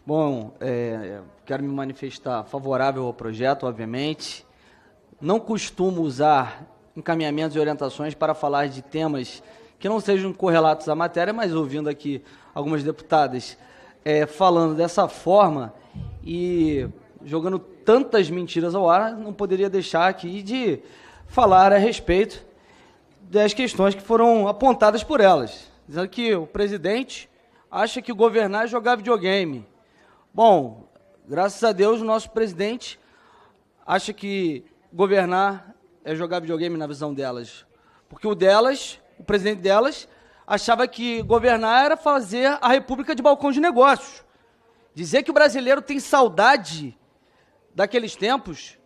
Bom, quero me manifestar favorável ao projeto, obviamente. Não costumo usar encaminhamentos e orientações para falar de temas que não sejam correlatos à matéria, mas ouvindo aqui algumas deputadas falando dessa forma e jogando tantas mentiras ao ar, não poderia deixar aqui de falar a respeito das questões que foram apontadas por elas. Dizendo que o presidente acha que governar é jogar videogame. Bom, graças a Deus, o nosso presidente acha que governar é jogar videogame na visão delas. Porque o presidente delas, achava que governar era fazer a república de balcão de negócios. Dizer que o brasileiro tem saudade daqueles tempos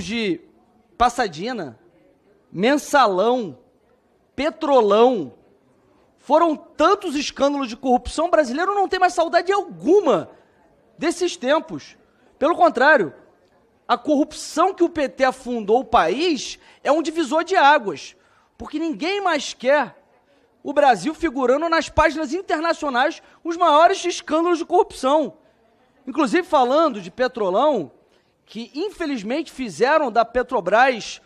de Passadina, Mensalão, Petrolão, foram tantos escândalos de corrupção, o brasileiro não tem mais saudade alguma desses tempos. Pelo contrário, a corrupção que o PT afundou o país é um divisor de águas, porque ninguém mais quer o Brasil figurando nas páginas internacionais os maiores escândalos de corrupção. Inclusive falando de Petrolão, que infelizmente fizeram da Petrobras,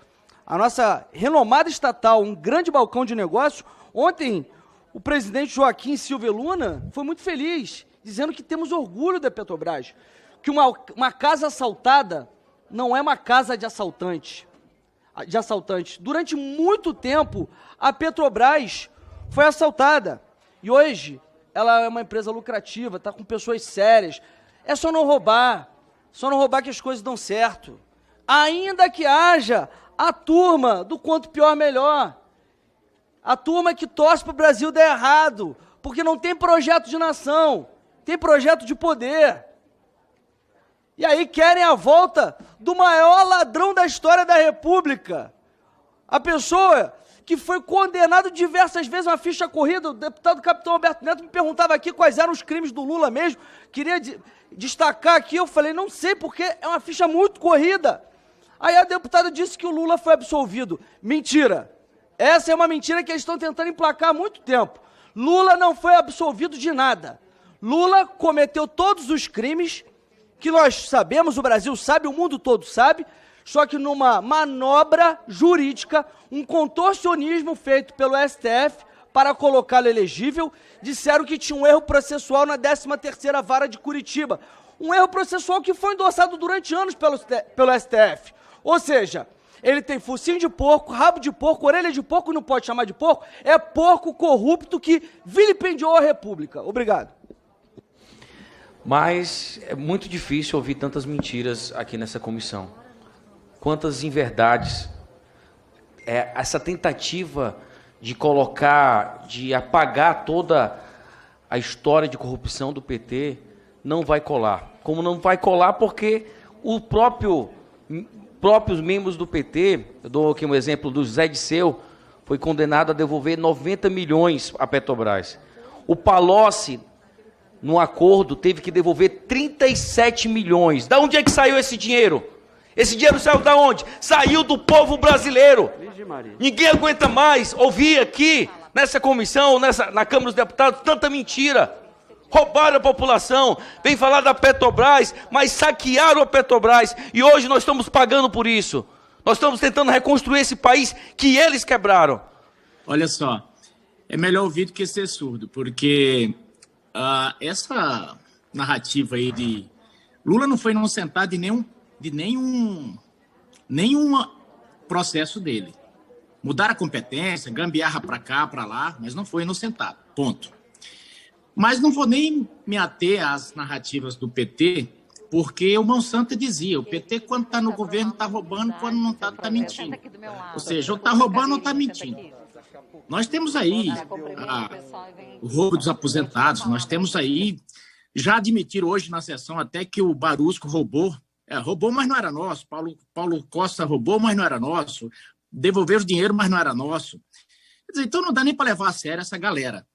a nossa renomada estatal, um grande balcão de negócio. Ontem, o presidente Joaquim Silva Luna foi muito feliz, dizendo que temos orgulho da Petrobras, que uma casa assaltada não é uma casa de assaltantes. Durante muito tempo, a Petrobras foi assaltada. E hoje, ela é uma empresa lucrativa, está com pessoas sérias. É só não roubar que as coisas dão certo. Ainda que haja a turma do quanto pior, melhor. A turma que torce para o Brasil dar errado, porque não tem projeto de nação, tem projeto de poder. E aí querem a volta do maior ladrão da história da República. A pessoa que foi condenado diversas vezes, uma ficha corrida, o deputado Capitão Alberto Neto me perguntava aqui quais eram os crimes do Lula mesmo, queria destacar aqui, eu falei, não sei, porque é uma ficha muito corrida. Aí a deputada disse que o Lula foi absolvido. Mentira. Essa é uma mentira que eles estão tentando emplacar há muito tempo. Lula não foi absolvido de nada. Lula cometeu todos os crimes que nós sabemos, o Brasil sabe, o mundo todo sabe, só que numa manobra jurídica, um contorcionismo feito pelo STF para colocá-lo elegível, disseram que tinha um erro processual na 13ª Vara de Curitiba. Um erro processual que foi endossado durante anos pelo STF. Ou seja, ele tem focinho de porco, rabo de porco, orelha de porco, não pode chamar de porco, é porco corrupto que vilipendiou a República. Obrigado. Mas é muito difícil ouvir tantas mentiras aqui nessa comissão. Quantas inverdades. Essa tentativa de colocar, de apagar toda a história de corrupção do PT não vai colar. Como não vai colar porque os próprios membros do PT, eu dou aqui um exemplo do Zé Disseu, foi condenado a devolver 90 milhões à Petrobras. O Palocci, no acordo, teve que devolver 37 milhões. Da onde é que saiu esse dinheiro? Esse dinheiro saiu da onde? Saiu do povo brasileiro. Ninguém aguenta mais ouvir aqui, nessa comissão, na Câmara dos Deputados, tanta mentira. Roubaram a população, vem falar da Petrobras, mas saquearam a Petrobras. E hoje nós estamos pagando por isso. Nós estamos tentando reconstruir esse país que eles quebraram. Olha só, é melhor ouvir do que ser surdo, porque essa narrativa aí de Lula não foi inocentado de nenhum processo dele. Mudaram a competência, gambiarra para cá, para lá, mas não foi inocentado, ponto. Mas não vou nem me ater às narrativas do PT, porque o Monsanto dizia, o PT quando está no governo está roubando, quando não está, está mentindo. Ou seja, ou está roubando ou está mentindo. Nós temos aí o roubo dos aposentados, nós temos aí, já admitiram hoje na sessão até que o Barusco roubou, mas não era nosso, Paulo Costa roubou, mas não era nosso, devolveu o dinheiro, mas não era nosso. Quer dizer, então não dá nem para levar a sério essa galera.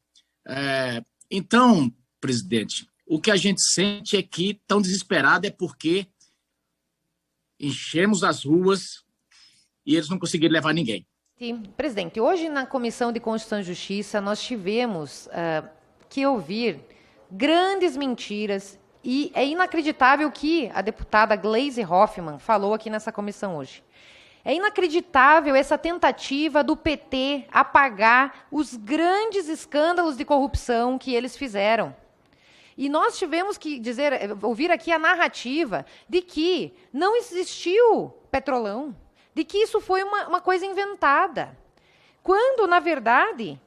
Então, presidente, o que a gente sente é que tão desesperado é porque enchemos as ruas e eles não conseguiram levar ninguém. Sim, presidente, hoje na Comissão de Constituição e Justiça nós tivemos que ouvir grandes mentiras, e é inacreditável o que a deputada Gleisi Hoffmann falou aqui nessa comissão hoje. É inacreditável essa tentativa do PT apagar os grandes escândalos de corrupção que eles fizeram. E nós tivemos que ouvir aqui a narrativa de que não existiu Petrolão, de que isso foi uma coisa inventada. Quando, na verdade,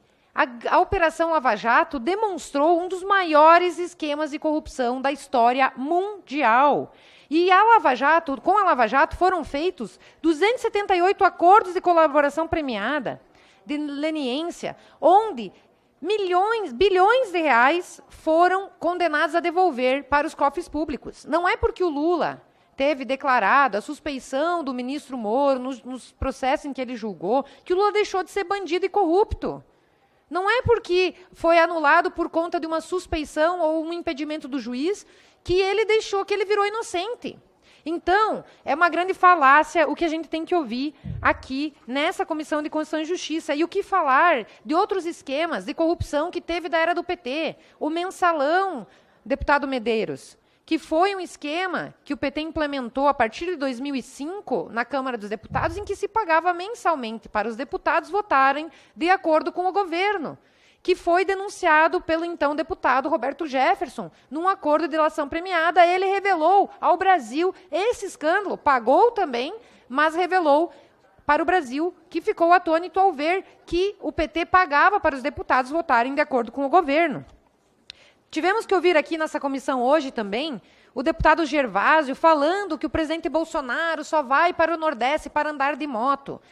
a Operação Lava Jato demonstrou um dos maiores esquemas de corrupção da história mundial. E com a Lava Jato foram feitos 278 acordos de colaboração premiada, de leniência, onde bilhões de reais foram condenados a devolver para os cofres públicos. Não é porque o Lula teve declarado a suspeição do ministro Moro nos processos em que ele julgou que o Lula deixou de ser bandido e corrupto. Não é porque foi anulado por conta de uma suspeição ou um impedimento do juiz que ele virou inocente. Então, é uma grande falácia o que a gente tem que ouvir aqui nessa Comissão de Constituição e Justiça. E o que falar de outros esquemas de corrupção que teve da era do PT. O mensalão, deputado Medeiros, que foi um esquema que o PT implementou a partir de 2005 na Câmara dos Deputados, em que se pagava mensalmente para os deputados votarem de acordo com o governo, que foi denunciado pelo então deputado Roberto Jefferson, num acordo de delação premiada. Ele revelou ao Brasil esse escândalo, pagou também, mas revelou para o Brasil, que ficou atônito ao ver que o PT pagava para os deputados votarem de acordo com o governo. Tivemos que ouvir aqui nessa comissão hoje também o deputado Gervásio falando que o presidente Bolsonaro só vai para o Nordeste para andar de moto.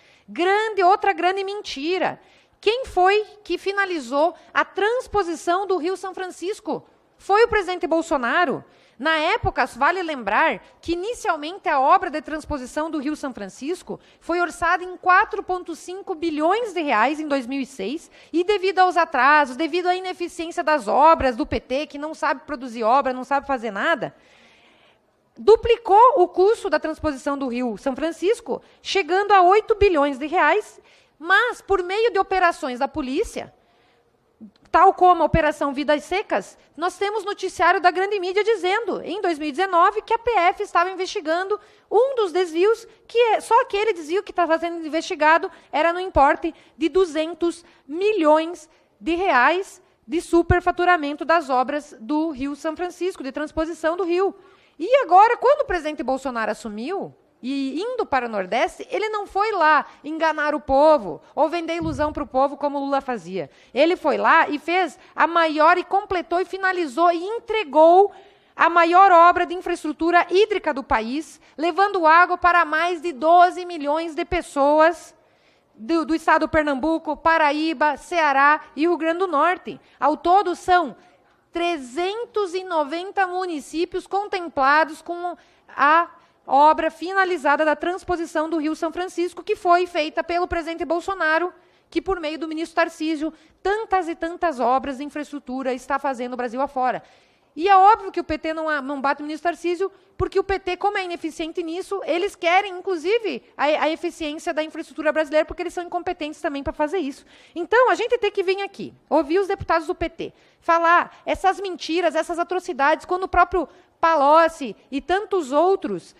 Outra grande mentira. Quem foi que finalizou a transposição do Rio São Francisco? Foi o presidente Bolsonaro. Na época, vale lembrar que, inicialmente, a obra de transposição do Rio São Francisco foi orçada em 4,5 bilhões de reais em 2006, e devido aos atrasos, devido à ineficiência das obras do PT, que não sabe produzir obra, não sabe fazer nada, duplicou o custo da transposição do Rio São Francisco, chegando a 8 bilhões de reais, mas, por meio de operações da polícia, tal como a Operação Vidas Secas, nós temos noticiário da grande mídia dizendo, em 2019, que a PF estava investigando um dos desvios, só aquele desvio que estava sendo investigado era no importe de 200 milhões de reais de superfaturamento das obras do Rio São Francisco, de transposição do rio. E agora, quando o presidente Bolsonaro assumiu, e indo para o Nordeste, ele não foi lá enganar o povo ou vender ilusão para o povo como o Lula fazia. Ele foi lá e fez a maior, e completou e finalizou e entregou a maior obra de infraestrutura hídrica do país, levando água para mais de 12 milhões de pessoas do estado do Pernambuco, Paraíba, Ceará e Rio Grande do Norte. Ao todo, são 390 municípios contemplados com a obra finalizada da transposição do Rio São Francisco, que foi feita pelo presidente Bolsonaro, que, por meio do ministro Tarcísio, tantas e tantas obras de infraestrutura está fazendo o Brasil afora. E é óbvio que o PT não bate o ministro Tarcísio, porque o PT, como é ineficiente nisso, eles querem, inclusive, a eficiência da infraestrutura brasileira, porque eles são incompetentes também para fazer isso. Então, a gente tem que vir aqui, ouvir os deputados do PT, falar essas mentiras, essas atrocidades, quando o próprio Palocci e tantos outros,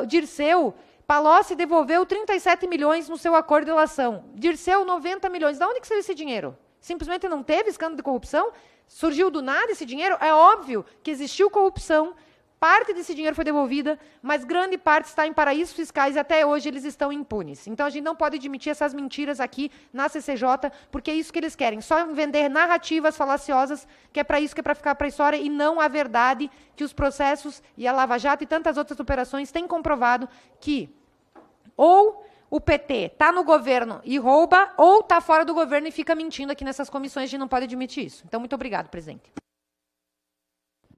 Dirceu, Palocci devolveu 37 milhões no seu acordo de delação. Dirceu, 90 milhões. De onde que saiu esse dinheiro? Simplesmente não teve escândalo de corrupção? Surgiu do nada esse dinheiro? É óbvio que existiu corrupção, parte desse dinheiro foi devolvida, mas grande parte está em paraísos fiscais e até hoje eles estão impunes. Então a gente não pode admitir essas mentiras aqui na CCJ, porque é isso que eles querem, só vender narrativas falaciosas, que é para isso, que é para ficar para a história, e não a verdade que os processos e a Lava Jato e tantas outras operações têm comprovado que ou o PT está no governo e rouba, ou está fora do governo e fica mentindo aqui nessas comissões. A gente não pode admitir isso. Então, muito obrigado, presidente.